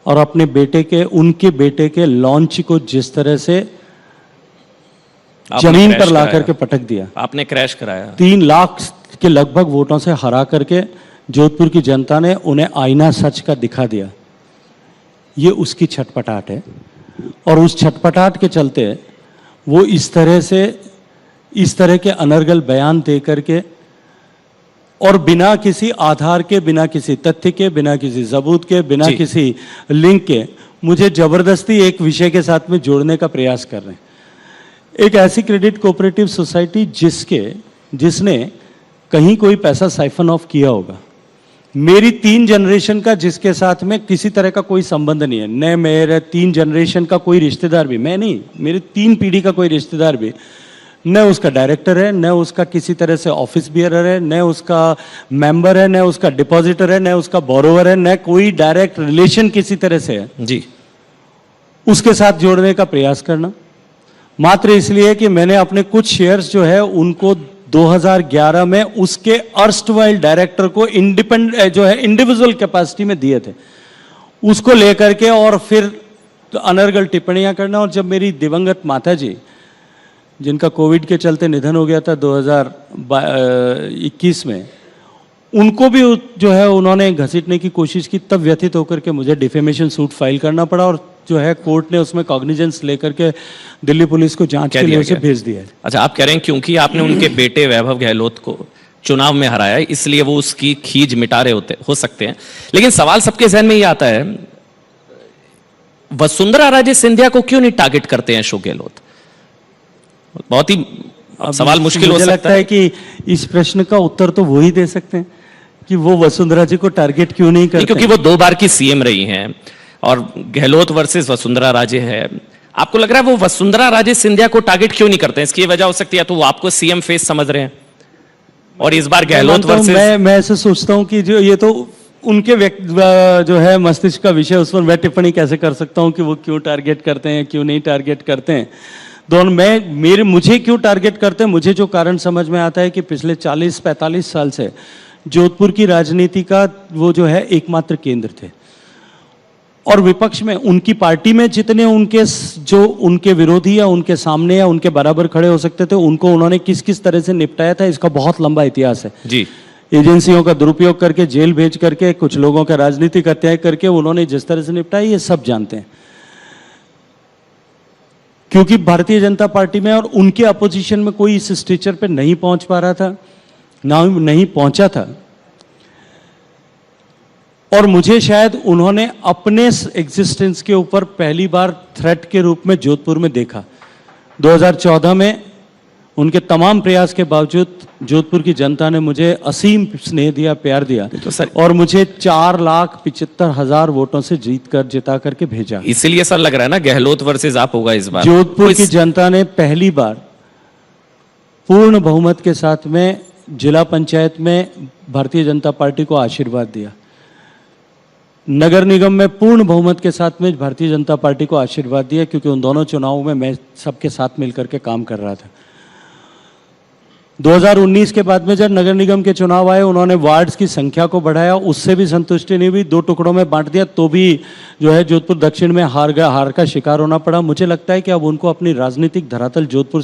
और अपने बेटे के, उनके बेटे के लॉन्च को जिस तरह से जमीन पर ला करके पटक दिया। आपने क्रैश कराया। 3 लाख के लगभग वोटों से हरा करके जोधपुर की जनता ने उन्हें आईना सच का दिखा दिया। ये उसकी छटपटाहट है, और उस छटपटाहट के चलते वो इस तरह के अनर्गल बयान दे करके, और बिना किसी आधार के, बिना किसी तथ्य के, बिना किसी सबूत के, बिना किसी लिंक के मुझे जबरदस्ती एक विषय के साथ में जोड़ने का प्रयास कर रहे हैं। एक ऐसी क्रेडिट कोऑपरेटिव सोसाइटी जिसने कहीं कोई पैसा साइफन ऑफ किया होगा, मेरी 3 जनरेशन का जिसके साथ में किसी तरह का कोई संबंध नहीं है, न मेरे 3 जनरेशन का कोई रिश्तेदार भी, मैं नहीं, मेरी 3 पीढ़ी का कोई रिश्तेदार भी, न उसका डायरेक्टर है, न उसका किसी तरह से ऑफिस बियरर है, न उसका मेंबर है, न उसका डिपॉजिटर है, न उसका बोरोवर है, न कोई डायरेक्ट रिलेशन किसी तरह से है जी, उसके साथ जोड़ने का प्रयास करना, मात्र इसलिए कि मैंने अपने कुछ शेयर्स जो है उनको 2011 में उसके अर्स्टवाइल डायरेक्टर को इंडिविजुअल कैपेसिटी में दिए थे, उसको लेकर के और फिर अनर्गल टिप्पणियां करना। और जब मेरी दिवंगत माता जी, जिनका कोविड के चलते निधन हो गया था 2021 में, उनको भी जो है उन्होंने घसीटने की कोशिश की, तब व्यथित होकर के मुझे डिफेमेशन सूट फाइल करना पड़ा, और जो है कोर्ट ने उसमें कॉग्निजेंस लेकर के दिल्ली पुलिस को जांच के लिए उसे भेज दिया है। अच्छा, आप कह रहे हैं क्योंकि आपने उनके बेटे वैभव गहलोत को चुनाव में हराया, इसलिए वो उसकी खींच मिटा रहे हो सकते हैं। लेकिन सवाल सबके जहन में ये आता है, वसुंधरा राजे सिंधिया को क्यों नहीं टारगेट करते हैं अशोक गहलोत? बहुत ही सवाल मुश्किल हो सकता है। लगता है कि इस प्रश्न का उत्तर तो वो ही दे सकते हैं कि वो वसुंधरा जी को टारगेट क्यों नहीं करते। क्योंकि वो 2 बार की सीएम रही हैं, और गहलोत वर्सेस वसुंधरा राजे है। आपको लग रहा है वो वसुंधरा राजे सिंधिया को टारगेट क्यों नहीं करते हैं? इसकी वजह हो सकती है तो वो आपको सीएम फेस समझ रहे हैं, और इस बार गहलोत वर्सेस, मैं ऐसे सोचता हूं कि जो ये तो उनके जो है मस्तिष्क का विषय, उस पर मैं टिप्पणी कैसे कर सकता हूं कि वो क्यों टारगेट करते हैं, क्यों नहीं टारगेट करते हैं। मुझे क्यों टारगेट करते हैं, मुझे जो कारण समझ में आता है कि पिछले 40-45 साल से जोधपुर की राजनीति का वो जो है एकमात्र केंद्र थे, और विपक्ष में उनकी पार्टी में जितने उनके विरोधी या उनके सामने या उनके बराबर खड़े हो सकते थे, उनको उन्होंने किस किस तरह से निपटाया था, इसका बहुत लंबा इतिहास है जी। एजेंसियों का दुरुपयोग करके, जेल भेज करके, कुछ लोगों का राजनीतिक हत्याएं करके उन्होंने जिस तरह से निपटाया, ये सब जानते हैं। क्योंकि भारतीय जनता पार्टी में और उनके अपोजिशन में कोई इस स्टेचर पे नहीं पहुंच पा रहा था, ना नहीं पहुंचा था, और मुझे शायद उन्होंने अपने एग्जिस्टेंस के ऊपर पहली बार थ्रेट के रूप में जोधपुर में देखा। 2014 में उनके तमाम प्रयास के बावजूद जोधपुर की जनता ने मुझे असीम स्नेह दिया, प्यार दिया, और मुझे 4,75,000 वोटों से जिता करके भेजा। इसीलिए सर लग रहा है ना गहलोत वर्सेस आप होगा इस बार। जोधपुर की जनता ने पहली बार पूर्ण बहुमत के साथ में जिला पंचायत में भारतीय जनता पार्टी को आशीर्वाद दिया, नगर निगम में पूर्ण बहुमत के साथ में भारतीय जनता पार्टी को आशीर्वाद दिया, क्योंकि उन दोनों चुनावों में मैं सबके साथ मिलकर के काम कर रहा था। 2019 के बाद में जब नगर निगम के चुनाव आए, उन्होंने वार्ड्स की संख्या को बढ़ाया, उससे भी संतुष्टि नहीं हुई, 2 टुकड़ों में बांट दिया, तो भी जो है जोधपुर दक्षिण में हार का शिकार होना पड़ा। मुझे लगता है कि अब उनको अपनी राजनीतिक धरातल जोधपुर से